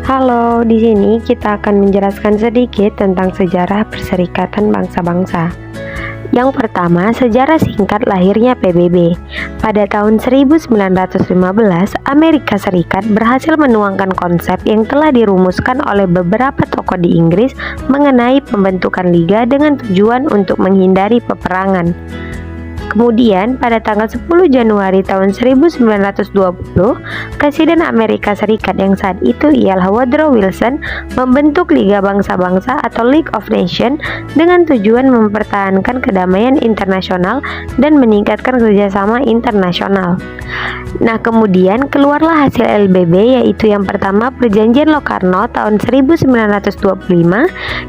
Halo, di sini kita akan menjelaskan sedikit tentang sejarah Perserikatan Bangsa-Bangsa. Yang pertama, sejarah singkat lahirnya PBB. Pada tahun 1915, Amerika Serikat berhasil menuangkan konsep yang telah dirumuskan oleh beberapa tokoh di Inggris mengenai pembentukan liga dengan tujuan untuk menghindari peperangan. Kemudian, pada tanggal 10 Januari tahun 1920, Presiden Amerika Serikat yang saat itu ialah Woodrow Wilson membentuk Liga Bangsa-Bangsa atau League of Nations dengan tujuan mempertahankan kedamaian internasional dan meningkatkan kerjasama internasional. Nah, kemudian keluarlah hasil LBB, yaitu yang pertama Perjanjian Locarno tahun 1925,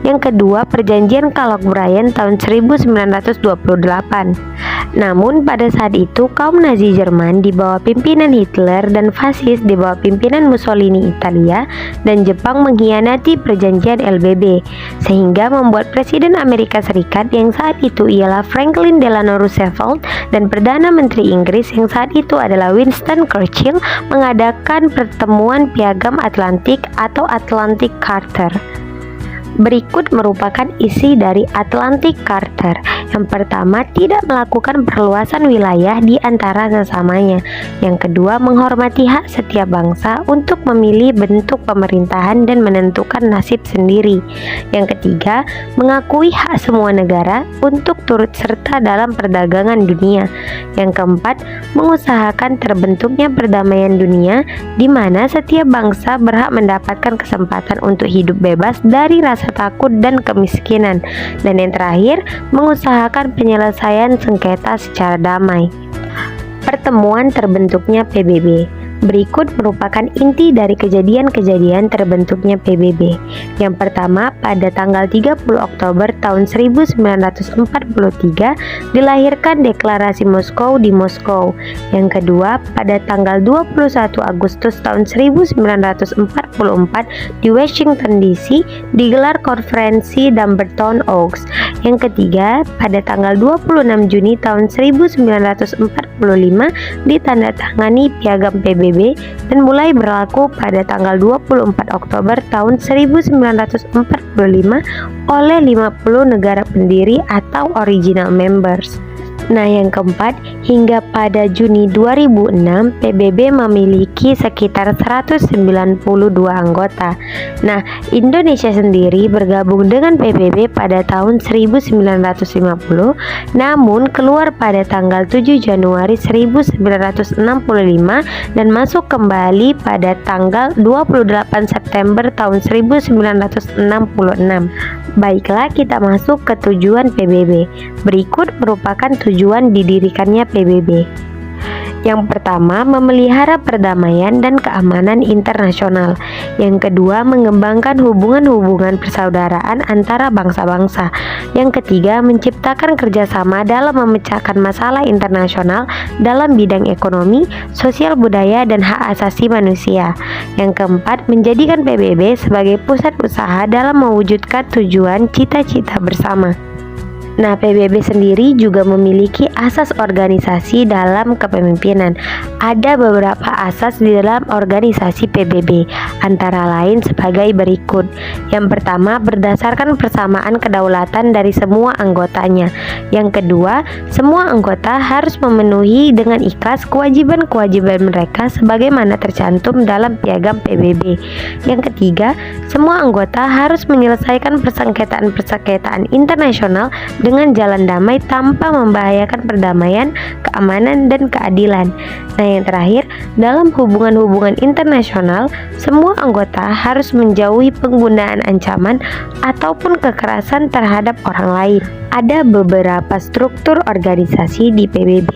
yang kedua Perjanjian Kalkbrenner tahun 1928. Namun pada saat itu kaum Nazi Jerman di bawah pimpinan Hitler dan fasis di bawah pimpinan Mussolini Italia dan Jepang mengkhianati perjanjian LBB, sehingga membuat Presiden Amerika Serikat yang saat itu ialah Franklin Delano Roosevelt dan Perdana Menteri Inggris yang saat itu adalah Winston Churchill mengadakan pertemuan Piagam Atlantik atau Atlantic Charter. Berikut merupakan isi dari Atlantic Charter. Yang pertama, tidak melakukan perluasan wilayah di antara sesamanya. Yang kedua, menghormati hak setiap bangsa untuk memilih bentuk pemerintahan dan menentukan nasib sendiri. Yang ketiga, mengakui hak semua negara untuk turut serta dalam perdagangan dunia. Yang keempat, mengusahakan terbentuknya perdamaian dunia di mana setiap bangsa berhak mendapatkan kesempatan untuk hidup bebas dari rasa takut dan kemiskinan. Dan yang terakhir, mengusahakan penyelesaian sengketa secara damai. Pertemuan terbentuknya PBB. Berikut merupakan inti dari kejadian-kejadian terbentuknya PBB. Yang pertama, pada tanggal 30 Oktober tahun 1943 dilahirkan Deklarasi Moskow di Moskow. Yang kedua, pada tanggal 21 Agustus tahun 1944 di Washington DC digelar konferensi Dumbarton Oaks. Yang ketiga, pada tanggal 26 Juni tahun 1945 ditandatangani Piagam PBB dan mulai berlaku pada tanggal 24 Oktober tahun 1945 oleh 50 negara pendiri atau original members. Nah, yang keempat, hingga pada Juni 2006 PBB memiliki sekitar 192 anggota. Nah, Indonesia sendiri bergabung dengan PBB pada tahun 1950, namun keluar pada tanggal 7 Januari 1965 dan masuk kembali pada tanggal 28 September tahun 1966. Baiklah, kita masuk ke tujuan PBB. Berikut merupakan tujuan didirikannya PBB. Yang pertama, memelihara perdamaian dan keamanan internasional. Yang kedua, mengembangkan hubungan-hubungan persaudaraan antara bangsa-bangsa. Yang ketiga, menciptakan kerjasama dalam memecahkan masalah internasional dalam bidang ekonomi, sosial budaya, dan hak asasi manusia. Yang keempat, menjadikan PBB sebagai pusat usaha dalam mewujudkan tujuan cita-cita bersama. Nah, PBB sendiri juga memiliki asas organisasi dalam kepemimpinan. Ada beberapa asas di dalam organisasi PBB, antara lain sebagai berikut. Yang pertama, berdasarkan persamaan kedaulatan dari semua anggotanya. Yang kedua, semua anggota harus memenuhi dengan ikhlas kewajiban-kewajiban mereka sebagaimana tercantum dalam Piagam PBB. Yang ketiga, semua anggota harus menyelesaikan persengketaan-persengketaan internasional dengan jalan damai tanpa membahayakan perdamaian, keamanan, dan keadilan. Nah, yang terakhir, dalam hubungan-hubungan internasional, semua anggota harus menjauhi penggunaan ancaman ataupun kekerasan terhadap orang lain. Ada beberapa struktur organisasi di PBB.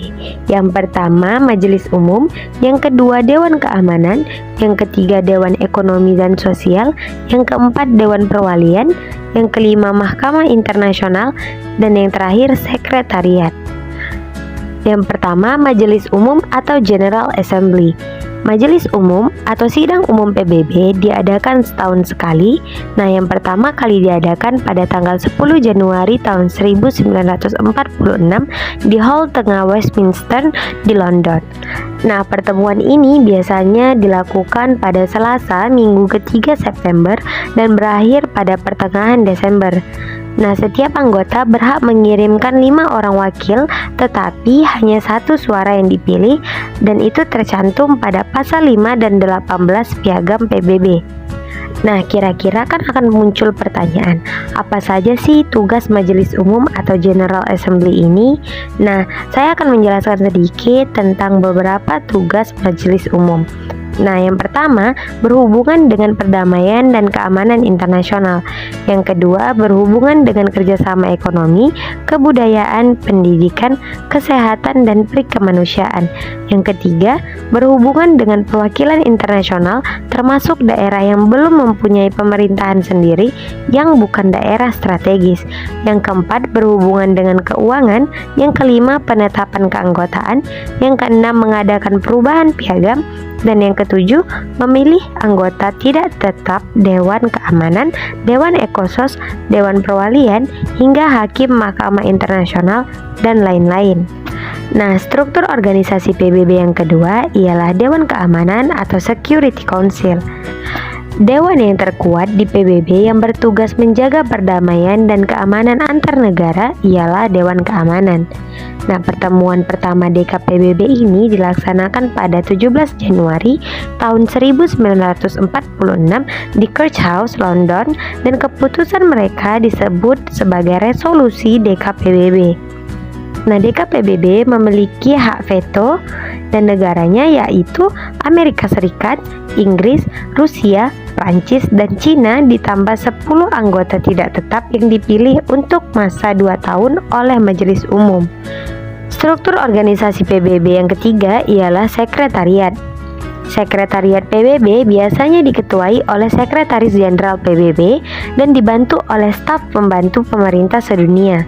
Yang pertama, Majelis Umum, yang kedua Dewan Keamanan, yang ketiga Dewan Ekonomi dan Sosial, yang keempat Dewan Perwalian, yang kelima Mahkamah Internasional, dan yang terakhir Sekretariat. Yang pertama, Majelis Umum atau General Assembly. Majelis Umum atau Sidang Umum PBB diadakan setahun sekali. Nah, yang pertama kali diadakan pada tanggal 10 Januari tahun 1946 di Hall Tengah Westminster di London. Nah, pertemuan ini biasanya dilakukan pada Selasa, minggu ketiga September dan berakhir pada pertengahan Desember. Nah, setiap anggota berhak mengirimkan 5 orang wakil, tetapi hanya 1 suara yang dipilih, dan itu tercantum pada pasal 5 dan 18 Piagam PBB. Nah, kira-kira kan akan muncul pertanyaan, apa saja sih tugas Majelis Umum atau General Assembly ini? Nah, saya akan menjelaskan sedikit tentang beberapa tugas Majelis Umum. Nah, yang pertama berhubungan dengan perdamaian dan keamanan internasional. Yang kedua berhubungan dengan kerjasama ekonomi, kebudayaan, pendidikan, kesehatan, dan perikemanusiaan. Yang ketiga berhubungan dengan perwakilan internasional, termasuk daerah yang belum mempunyai pemerintahan sendiri yang bukan daerah strategis. Yang keempat berhubungan dengan keuangan. Yang kelima penetapan keanggotaan. Yang keenam mengadakan perubahan piagam. Dan yang ketujuh, memilih anggota tidak tetap Dewan Keamanan, Dewan Ekosos, Dewan Perwalian, hingga Hakim Mahkamah Internasional, dan lain-lain. Nah, struktur organisasi PBB yang kedua ialah Dewan Keamanan atau Security Council. Dewan yang terkuat di PBB yang bertugas menjaga perdamaian dan keamanan antar negara ialah Dewan Keamanan. Nah, pertemuan pertama DKPBB ini dilaksanakan pada 17 Januari tahun 1946 di Church House, London, dan keputusan mereka disebut sebagai resolusi DKPBB. Nah, DKPBB memiliki hak veto dan negaranya yaitu Amerika Serikat, Inggris, Rusia, Prancis, dan Cina ditambah 10 anggota tidak tetap yang dipilih untuk masa 2 tahun oleh Majelis Umum. Struktur organisasi PBB yang ketiga ialah sekretariat. Sekretariat PBB biasanya diketuai oleh Sekretaris Jenderal PBB dan dibantu oleh staf pembantu pemerintah sedunia.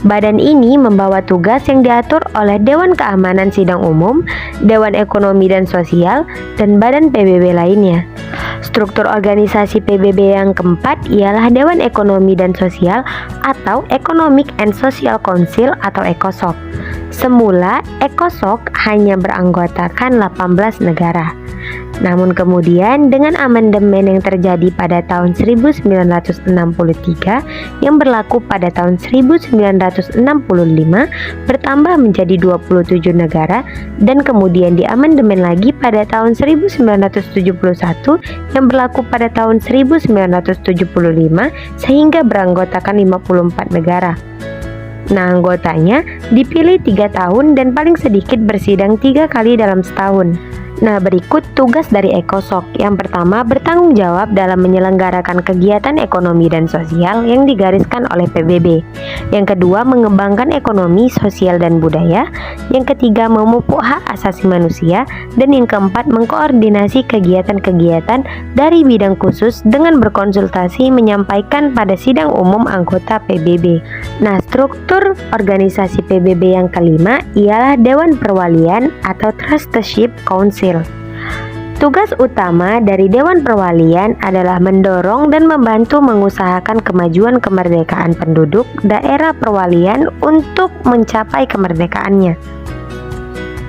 Badan ini membawa tugas yang diatur oleh Dewan Keamanan Sidang Umum, Dewan Ekonomi dan Sosial, dan badan PBB lainnya. Struktur organisasi PBB yang keempat ialah Dewan Ekonomi dan Sosial atau Economic and Social Council atau ECOSOC. Semula ECOSOC hanya beranggotakan 18 negara. Namun kemudian dengan amandemen yang terjadi pada tahun 1963 yang berlaku pada tahun 1965 bertambah menjadi 27 negara, dan kemudian diamandemen lagi pada tahun 1971 yang berlaku pada tahun 1975 sehingga beranggotakan 54 negara. Nah, anggotanya dipilih 3 tahun dan paling sedikit bersidang 3 kali dalam setahun. Nah, berikut tugas dari ECOSOC. Yang pertama, bertanggung jawab dalam menyelenggarakan kegiatan ekonomi dan sosial yang digariskan oleh PBB. Yang kedua, mengembangkan ekonomi, sosial, dan budaya. Yang ketiga, memupuk hak asasi manusia. Dan yang keempat, mengkoordinasi kegiatan-kegiatan dari bidang khusus dengan berkonsultasi menyampaikan pada sidang umum anggota PBB. Nah, struktur organisasi PBB yang kelima ialah Dewan Perwalian atau Trusteeship Council. Tugas utama dari Dewan Perwalian adalah mendorong dan membantu mengusahakan kemajuan kemerdekaan penduduk daerah perwalian untuk mencapai kemerdekaannya.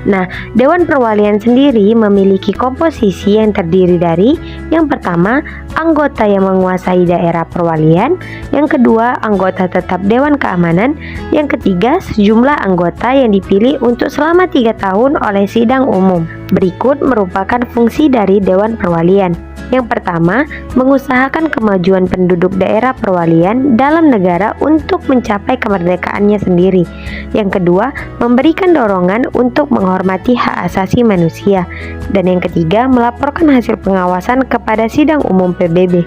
Nah, Dewan Perwalian sendiri memiliki komposisi yang terdiri dari yang pertama, anggota yang menguasai daerah perwalian, yang kedua, anggota tetap Dewan Keamanan, yang ketiga, sejumlah anggota yang dipilih untuk selama 3 tahun oleh sidang umum. Berikut merupakan fungsi dari Dewan Perwalian. Yang pertama, mengusahakan kemajuan penduduk daerah perwalian dalam negara untuk mencapai kemerdekaannya sendiri. Yang kedua, memberikan dorongan untuk menghormati hak asasi manusia. Dan yang ketiga, melaporkan hasil pengawasan kepada sidang umum PBB.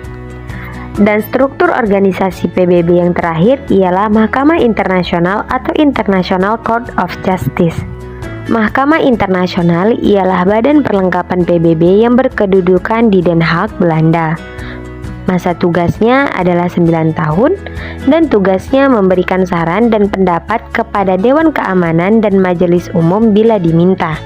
Dan struktur organisasi PBB yang terakhir ialah Mahkamah Internasional atau International Court of Justice. Mahkamah Internasional ialah badan perlengkapan PBB yang berkedudukan di Den Haag, Belanda. Masa tugasnya adalah 9 tahun dan tugasnya memberikan saran dan pendapat kepada Dewan Keamanan dan Majelis Umum bila diminta.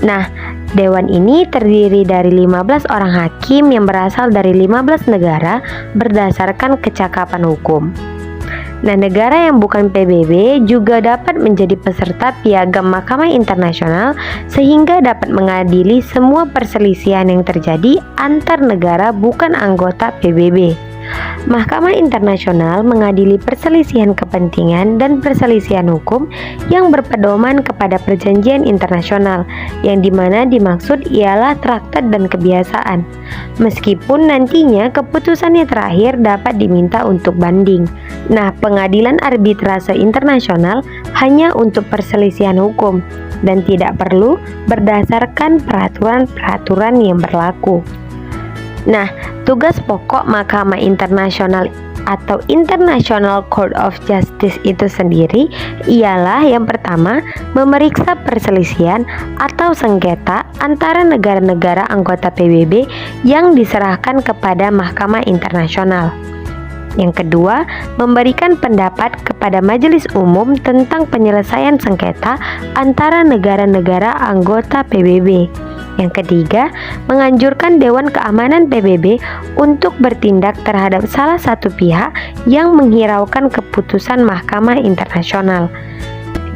Nah, Dewan ini terdiri dari 15 orang hakim yang berasal dari 15 negara berdasarkan kecakapan hukum. Nah, negara yang bukan PBB juga dapat menjadi peserta Piagam Mahkamah Internasional sehingga dapat mengadili semua perselisihan yang terjadi antar negara bukan anggota PBB. Mahkamah Internasional mengadili perselisihan kepentingan dan perselisihan hukum yang berpedoman kepada perjanjian internasional, yang dimana dimaksud ialah traktat dan kebiasaan. Meskipun nantinya keputusannya terakhir dapat diminta untuk banding. Nah, pengadilan arbitrase internasional hanya untuk perselisihan hukum dan tidak perlu berdasarkan peraturan-peraturan yang berlaku. Nah, tugas pokok Mahkamah Internasional atau International Court of Justice itu sendiri ialah yang pertama, memeriksa perselisihan atau sengketa antara negara-negara anggota PBB yang diserahkan kepada Mahkamah Internasional. Yang kedua, memberikan pendapat kepada Majelis Umum tentang penyelesaian sengketa antara negara-negara anggota PBB. Yang ketiga, menganjurkan Dewan Keamanan PBB untuk bertindak terhadap salah satu pihak yang menghiraukan keputusan Mahkamah Internasional.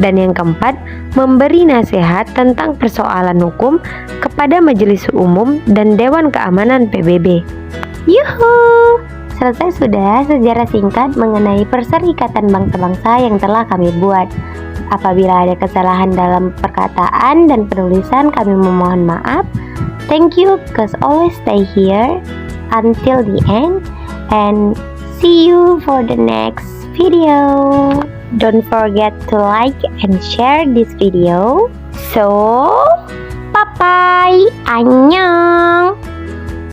Dan yang keempat, memberi nasihat tentang persoalan hukum kepada Majelis Umum dan Dewan Keamanan PBB. Yuhu! Selesai sudah sejarah singkat mengenai Perserikatan Bangsa-Bangsa yang telah kami buat. Apabila ada kesalahan dalam perkataan dan penulisan, kami memohon maaf. Thank you, because always stay here until the end, and see you for the next video. Don't forget to like and share this video. So, bye bye, annyeong.